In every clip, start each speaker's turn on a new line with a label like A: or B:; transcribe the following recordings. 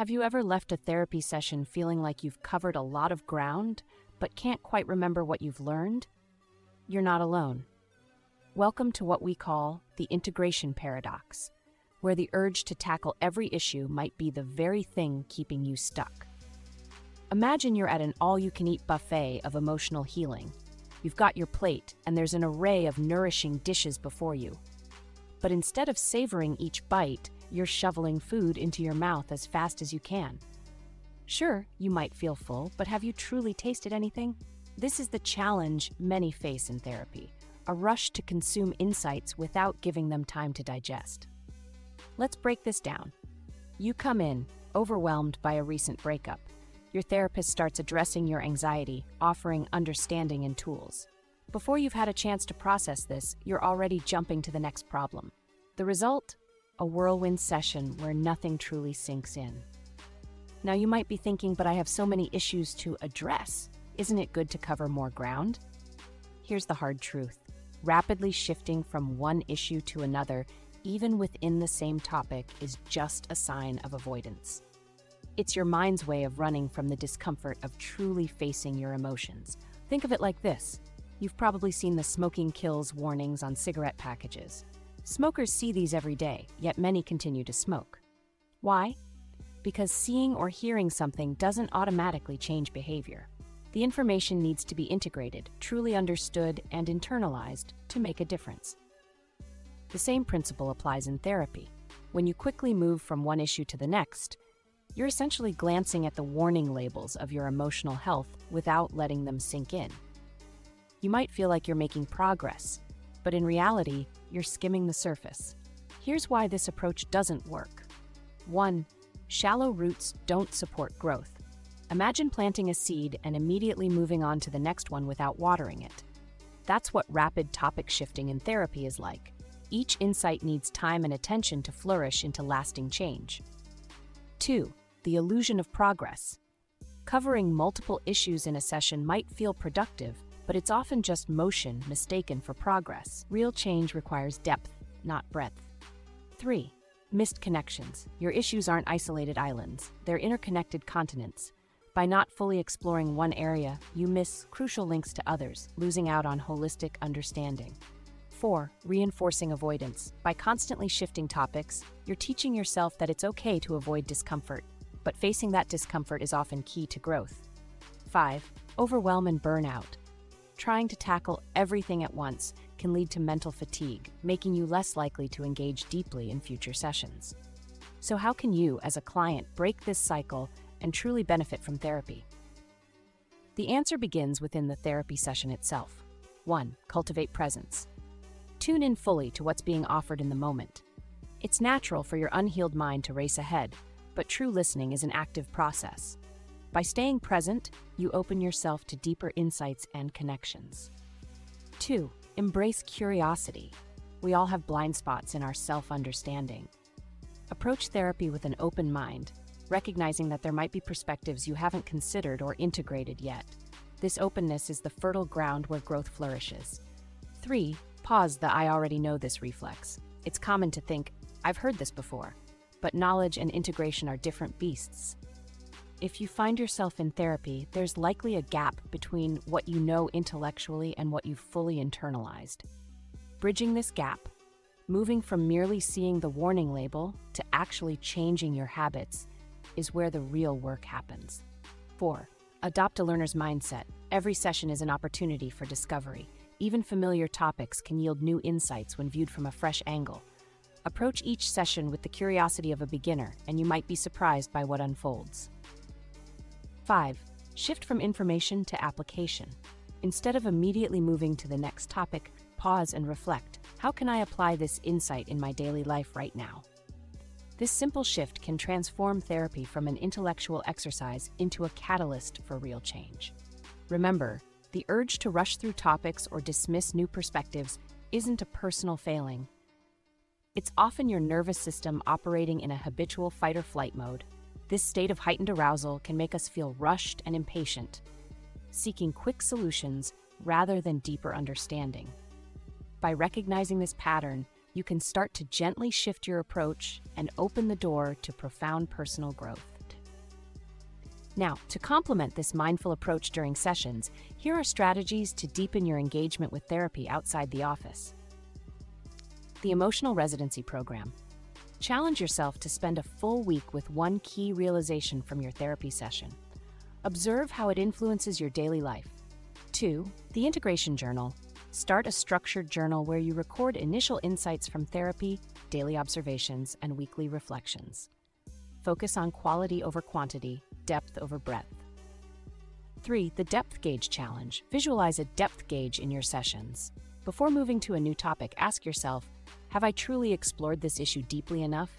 A: Have you ever left a therapy session feeling like you've covered a lot of ground, but can't quite remember what you've learned? You're not alone. Welcome to what we call the integration paradox, where the urge to tackle every issue might be the very thing keeping you stuck. Imagine you're at an all-you-can-eat buffet of emotional healing. You've got your plate, and there's an array of nourishing dishes before you. But instead of savoring each bite, you're shoveling food into your mouth as fast as you can. Sure, you might feel full, but have you truly tasted anything? This is the challenge many face in therapy, a rush to consume insights without giving them time to digest. Let's break this down. You come in, overwhelmed by a recent breakup. Your therapist starts addressing your anxiety, offering understanding and tools. Before you've had a chance to process this, you're already jumping to the next problem. The result? A whirlwind session where nothing truly sinks in. Now you might be thinking, but I have so many issues to address. Isn't it good to cover more ground? Here's the hard truth. Rapidly shifting from one issue to another, even within the same topic, is just a sign of avoidance. It's your mind's way of running from the discomfort of truly facing your emotions. Think of it like this. You've probably seen the smoking kills warnings on cigarette packages. Smokers see these every day, yet many continue to smoke. Why? Because seeing or hearing something doesn't automatically change behavior. The information needs to be integrated, truly understood, and internalized to make a difference. The same principle applies in therapy. When you quickly move from one issue to the next, you're essentially glancing at the warning labels of your emotional health without letting them sink in. You might feel like you're making progress, but in reality, you're skimming the surface. Here's why this approach doesn't work. 1. Shallow roots don't support growth. Imagine planting a seed and immediately moving on to the next one without watering it. That's what rapid topic shifting in therapy is like. Each insight needs time and attention to flourish into lasting change. 2. The illusion of progress. Covering multiple issues in a session might feel productive, but it's often just motion mistaken for progress. Real change requires depth, not breadth. 3. Missed connections. Your issues aren't isolated islands, they're interconnected continents. By not fully exploring one area, you miss crucial links to others, losing out on holistic understanding. 4. Reinforcing avoidance. By constantly shifting topics, you're teaching yourself that it's okay to avoid discomfort, but facing that discomfort is often key to growth. 5. Overwhelm and burnout. Trying to tackle everything at once can lead to mental fatigue, making you less likely to engage deeply in future sessions. So how can you, as a client, break this cycle and truly benefit from therapy? The answer begins within the therapy session itself. 1. Cultivate presence. Tune in fully to what's being offered in the moment. It's natural for your unhealed mind to race ahead, but true listening is an active process. By staying present, you open yourself to deeper insights and connections. 2. Embrace curiosity. We all have blind spots in our self-understanding. Approach therapy with an open mind, recognizing that there might be perspectives you haven't considered or integrated yet. This openness is the fertile ground where growth flourishes. 3. Pause the "I already know this" reflex. It's common to think, "I've heard this before," but knowledge and integration are different beasts. If you find yourself in therapy, there's likely a gap between what you know intellectually and what you've fully internalized. Bridging this gap, moving from merely seeing the warning label to actually changing your habits, is where the real work happens. 4. Adopt a learner's mindset. Every session is an opportunity for discovery. Even familiar topics can yield new insights when viewed from a fresh angle. Approach each session with the curiosity of a beginner, and you might be surprised by what unfolds. 5. Shift from information to application. Instead of immediately moving to the next topic, pause and reflect. How can I apply this insight in my daily life right now? This simple shift can transform therapy from an intellectual exercise into a catalyst for real change. Remember, the urge to rush through topics or dismiss new perspectives isn't a personal failing. It's often your nervous system operating in a habitual fight-or-flight mode. This state of heightened arousal can make us feel rushed and impatient, seeking quick solutions rather than deeper understanding. By recognizing this pattern, you can start to gently shift your approach and open the door to profound personal growth. Now, to complement this mindful approach during sessions, here are strategies to deepen your engagement with therapy outside the office. The Emotional Residency Program. Challenge yourself to spend a full week with one key realization from your therapy session. Observe how it influences your daily life. 2. The Integration Journal. Start a structured journal where you record initial insights from therapy, daily observations, and weekly reflections. Focus on quality over quantity, depth over breadth. 3. The Depth Gauge Challenge. Visualize a depth gauge in your sessions. Before moving to a new topic, ask yourself, have I truly explored this issue deeply enough?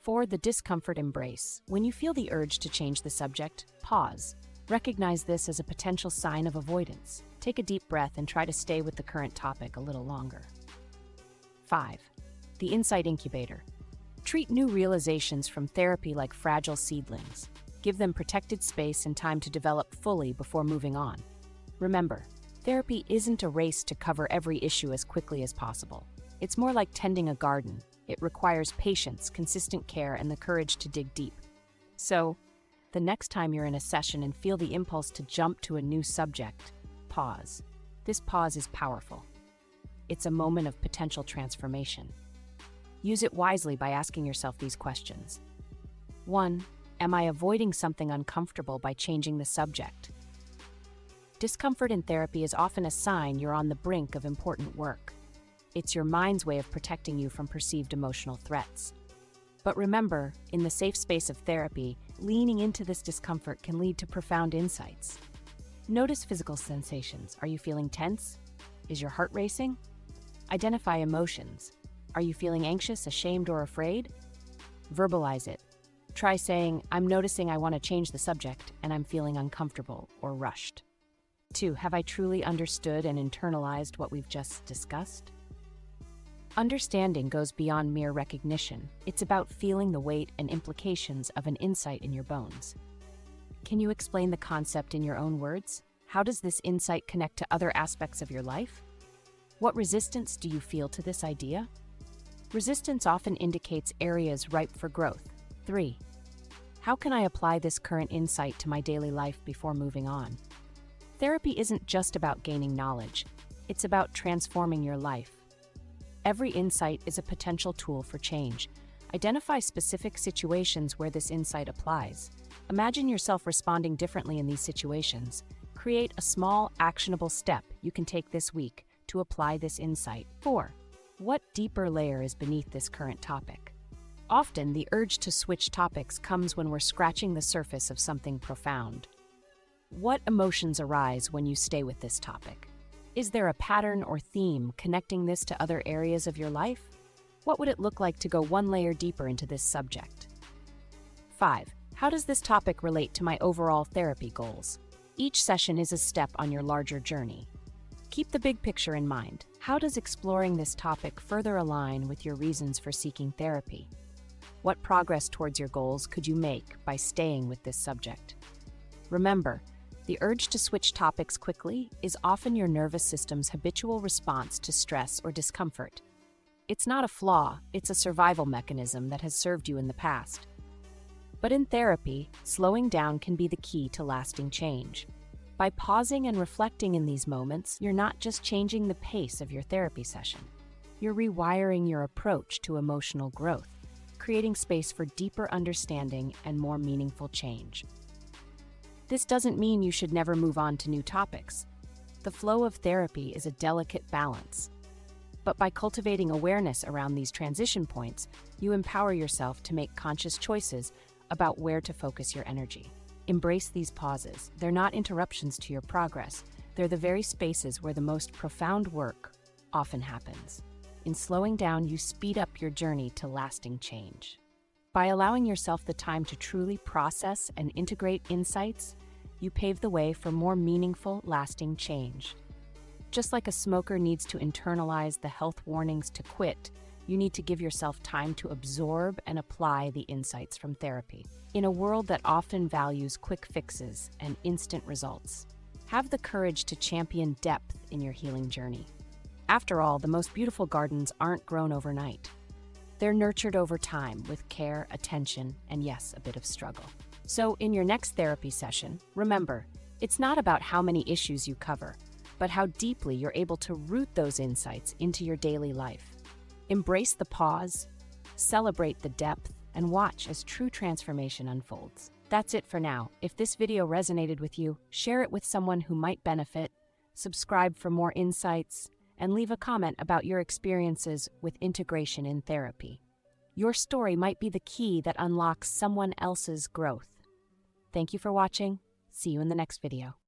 A: 4. The Discomfort Embrace. When you feel the urge to change the subject, pause. Recognize this as a potential sign of avoidance. Take a deep breath and try to stay with the current topic a little longer. 5. The Insight Incubator. Treat new realizations from therapy like fragile seedlings. Give them protected space and time to develop fully before moving on. Remember, therapy isn't a race to cover every issue as quickly as possible. It's more like tending a garden. It requires patience, consistent care, and the courage to dig deep. So, the next time you're in a session and feel the impulse to jump to a new subject, pause. This pause is powerful. It's a moment of potential transformation. Use it wisely by asking yourself these questions. 1. Am I avoiding something uncomfortable by changing the subject? Discomfort in therapy is often a sign you're on the brink of important work. It's your mind's way of protecting you from perceived emotional threats. But remember, in the safe space of therapy, leaning into this discomfort can lead to profound insights. Notice physical sensations. Are you feeling tense? Is your heart racing? Identify emotions. Are you feeling anxious, ashamed, or afraid? Verbalize it. Try saying, I'm noticing I want to change the subject, and I'm feeling uncomfortable or rushed. 2. Have I truly understood and internalized what we've just discussed? Understanding goes beyond mere recognition. It's about feeling the weight and implications of an insight in your bones. Can you explain the concept in your own words? How does this insight connect to other aspects of your life? What resistance do you feel to this idea? Resistance often indicates areas ripe for growth. 3. How can I apply this current insight to my daily life before moving on? Therapy isn't just about gaining knowledge. It's about transforming your life. Every insight is a potential tool for change. Identify specific situations where this insight applies. Imagine yourself responding differently in these situations. Create a small, actionable step you can take this week to apply this insight. 4. What deeper layer is beneath this current topic? Often, the urge to switch topics comes when we're scratching the surface of something profound. What emotions arise when you stay with this topic? Is there a pattern or theme connecting this to other areas of your life? What would it look like to go one layer deeper into this subject? 5. How does this topic relate to my overall therapy goals? Each session is a step on your larger journey. Keep the big picture in mind. How does exploring this topic further align with your reasons for seeking therapy? What progress towards your goals could you make by staying with this subject? Remember, the urge to switch topics quickly is often your nervous system's habitual response to stress or discomfort. It's not a flaw, it's a survival mechanism that has served you in the past. But in therapy, slowing down can be the key to lasting change. By pausing and reflecting in these moments, you're not just changing the pace of your therapy session. You're rewiring your approach to emotional growth, creating space for deeper understanding and more meaningful change. This doesn't mean you should never move on to new topics. The flow of therapy is a delicate balance. But by cultivating awareness around these transition points, you empower yourself to make conscious choices about where to focus your energy. Embrace these pauses. They're not interruptions to your progress. They're the very spaces where the most profound work often happens. In slowing down, you speed up your journey to lasting change. By allowing yourself the time to truly process and integrate insights, you pave the way for more meaningful, lasting change. Just like a smoker needs to internalize the health warnings to quit, you need to give yourself time to absorb and apply the insights from therapy. In a world that often values quick fixes and instant results, have the courage to champion depth in your healing journey. After all, the most beautiful gardens aren't grown overnight. They're nurtured over time with care, attention, and yes, a bit of struggle. So, in your next therapy session, remember, it's not about how many issues you cover, but how deeply you're able to root those insights into your daily life. Embrace the pause, celebrate the depth, and watch as true transformation unfolds. That's it for now. If this video resonated with you, share it with someone who might benefit, subscribe for more insights, and leave a comment about your experiences with integration in therapy. Your story might be the key that unlocks someone else's growth. Thank you for watching. See you in the next video.